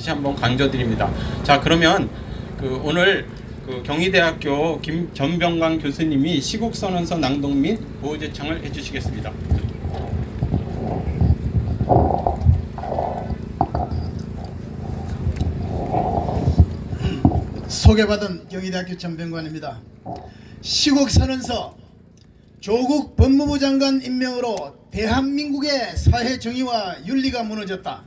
다시 한번 강조드립니다. 자, 그러면 오늘 경희대학교 전병관 교수님이 시국선언서 낭독 및 보호 제청을 해주시겠습니다. 소개받은 경희대학교 전병관입니다. 시국선언서 조국 법무부 장관 임명으로 대한민국의 사회 정의와 윤리가 무너졌다.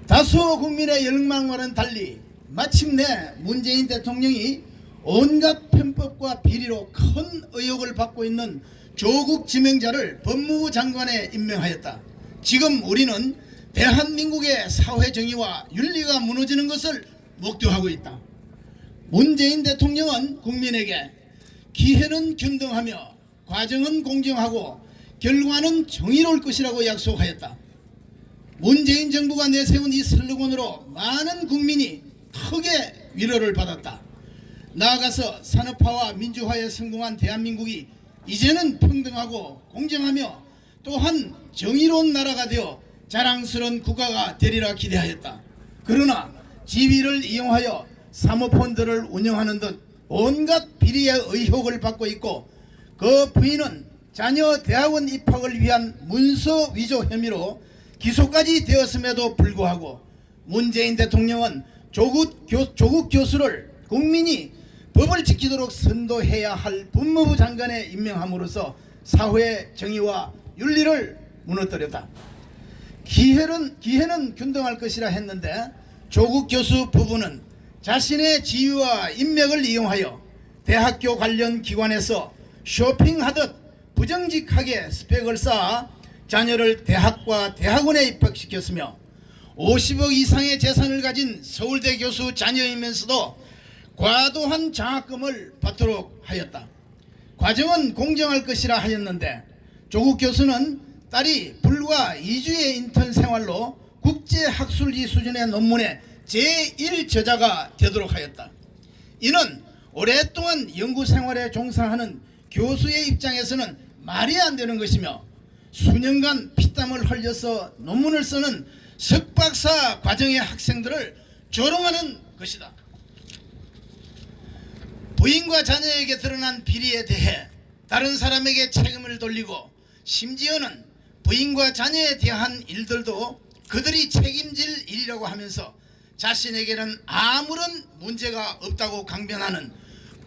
다수 국민의 열망과는 달리 마침내 문재인 대통령이 온갖 편법과 비리로 큰 의혹을 받고 있는 조국 지명자를 법무부 장관에 임명하였다. 지금 우리는 대한민국의 사회 정의와 윤리가 무너지는 것을 목도하고 있다. 문재인 대통령은 국민에게 기회는 균등하며 과정은 공정하고 결과는 정의로울 것이라고 약속하였다. 문재인 정부가 내세운 이 슬로건으로 많은 국민이 크게 위로를 받았다. 나아가서 산업화와 민주화에 성공한 대한민국이 이제는 평등하고 공정하며 또한 정의로운 나라가 되어 자랑스러운 국가가 되리라 기대하였다. 그러나 지위를 이용하여 사모펀드를 운영하는 듯 온갖 비리의 의혹을 받고 있고 그 부인은 자녀 대학원 입학을 위한 문서 위조 혐의로 기소까지 되었음에도 불구하고 문재인 대통령은 조국 교수를 국민이 법을 지키도록 선도해야 할 법무부 장관에 임명함으로써 사회의 정의와 윤리를 무너뜨렸다. 기회는 균등할 것이라 했는데 조국 교수 부부는 자신의 지위와 인맥을 이용하여 대학교 관련 기관에서 쇼핑하듯 부정직하게 스펙을 쌓아 자녀를 대학과 대학원에 입학시켰으며 50억 이상의 재산을 가진 서울대 교수 자녀이면서도 과도한 장학금을 받도록 하였다. 과정은 공정할 것이라 하였는데 조국 교수는 딸이 불과 2주의 인턴 생활로 국제학술지 수준의 논문의 제1저자가 되도록 하였다. 이는 오랫동안 연구생활에 종사하는 교수의 입장에서는 말이 안 되는 것이며 수년간 피땀을 흘려서 논문을 쓰는 석박사 과정의 학생들을 조롱하는 것이다. 부인과 자녀에게 드러난 비리에 대해 다른 사람에게 책임을 돌리고 심지어는 부인과 자녀에 대한 일들도 그들이 책임질 일이라고 하면서 자신에게는 아무런 문제가 없다고 강변하는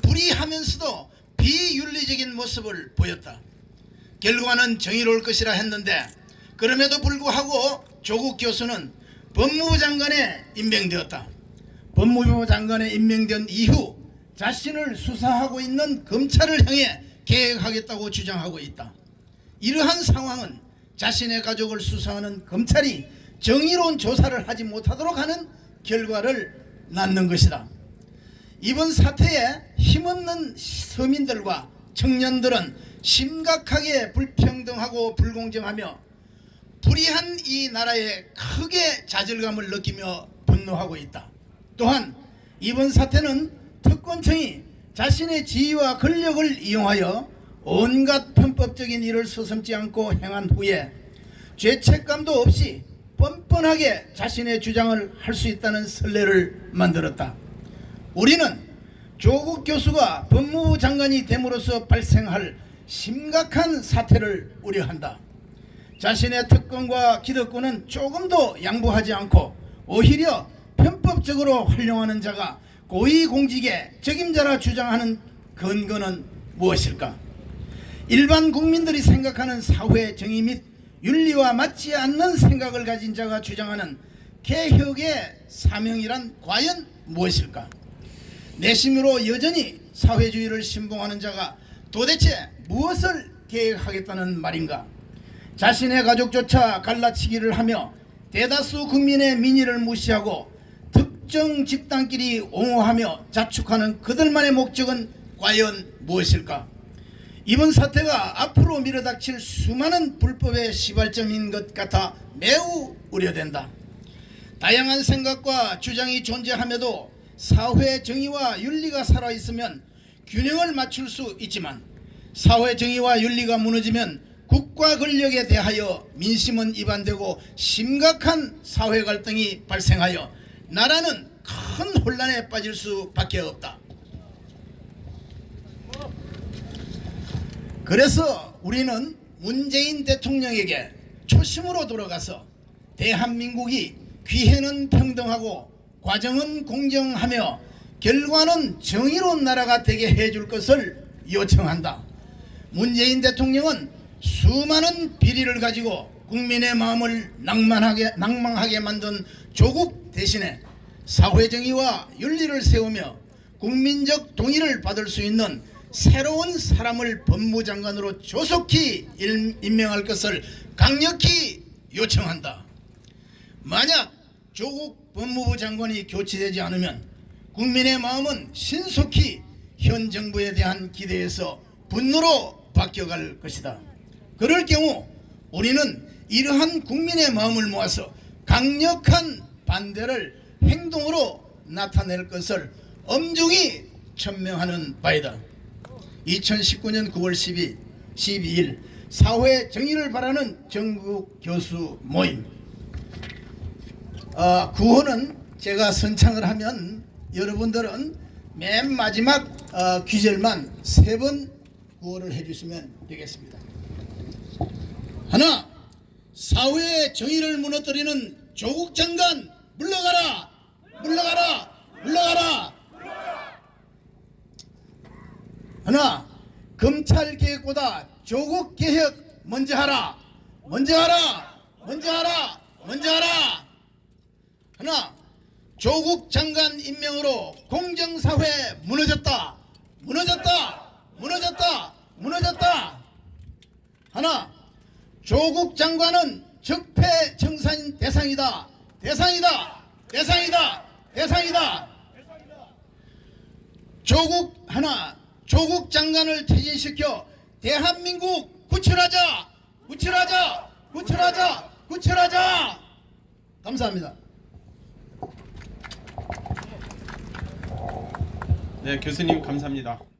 불의하면서도 비윤리적인 모습을 보였다. 결과는 정의로울 것이라 했는데 그럼에도 불구하고 조국 교수는 법무부 장관에 임명되었다. 법무부 장관에 임명된 이후 자신을 수사하고 있는 검찰을 향해 개혁하겠다고 주장하고 있다. 이러한 상황은 자신의 가족을 수사하는 검찰이 정의로운 조사를 하지 못하도록 하는 결과를 낳는 것이다. 이번 사태에 힘없는 서민들과 청년들은 심각하게 불평등하고 불공정하며 불의한 이 나라에 크게 좌절감을 느끼며 분노하고 있다. 또한 이번 사태는 특권층이 자신의 지위와 권력을 이용하여 온갖 편법적인 일을 서슴지 않고 행한 후에 죄책감도 없이 뻔뻔하게 자신의 주장을 할 수 있다는 선례를 만들었다. 우리는 조국 교수가 법무부 장관이 됨으로써 발생할 심각한 사태를 우려한다. 자신의 특권과 기득권은 조금도 양보하지 않고 오히려 편법적으로 활용하는 자가 고위공직의 책임자라 주장하는 근거는 무엇일까? 일반 국민들이 생각하는 사회 정의 및 윤리와 맞지 않는 생각을 가진 자가 주장하는 개혁의 사명이란 과연 무엇일까? 내심으로 여전히 사회주의를 신봉하는 자가 도대체 무엇을 개혁하겠다는 말인가? 자신의 가족조차 갈라치기를 하며 대다수 국민의 민의를 무시하고 특정 집단끼리 옹호하며 자축하는 그들만의 목적은 과연 무엇일까? 이번 사태가 앞으로 밀어닥칠 수많은 불법의 시발점인 것 같아 매우 우려된다. 다양한 생각과 주장이 존재함에도 사회 정의와 윤리가 살아있으면 균형을 맞출 수 있지만 사회 정의와 윤리가 무너지면 국가 권력에 대하여 민심은 이반되고 심각한 사회 갈등이 발생하여 나라는 큰 혼란에 빠질 수밖에 없다. 그래서 우리는 문재인 대통령에게 초심으로 돌아가서 대한민국이 기회는 평등하고 과정은 공정하며 결과는 정의로운 나라가 되게 해줄 것을 요청한다. 문재인 대통령은 수많은 비리를 가지고 국민의 마음을 낭망하게 만든 조국 대신에 사회정의와 윤리를 세우며 국민적 동의를 받을 수 있는 새로운 사람을 법무장관으로 조속히 임명할 것을 강력히 요청한다. 만약 조국 법무부 장관이 교체되지 않으면 국민의 마음은 신속히 현 정부에 대한 기대에서 분노로 바뀌어갈 것이다. 그럴 경우 우리는 이러한 국민의 마음을 모아서 강력한 반대를 행동으로 나타낼 것을 엄중히 천명하는 바이다. 2019년 9월 12일 사회 정의를 바라는 전국 교수 모임. 구호는 제가 선창을 하면 여러분들은 맨 마지막 귀절만 3번 구호를 해주시면 되겠습니다. 하나, 사회의 정의를 무너뜨리는 조국 장관 물러가라! 물러가라! 물러가라! 하나, 검찰 개혁보다 조국 개혁 먼저 하라! 먼저 하라! 먼저 하라! 먼저 하라! 하나, 조국 장관 임명으로 공정사회 무너졌다! 무너졌다! 무너졌다! 무너졌다! 하나, 조국 장관은 적폐청산 대상이다! 대상이다! 대상이다! 대상이다! 조국 장관을 퇴진시켜 대한민국 구출하자! 구출하자! 구출하자! 구출하자! 감사합니다. 네, 교수님 감사합니다.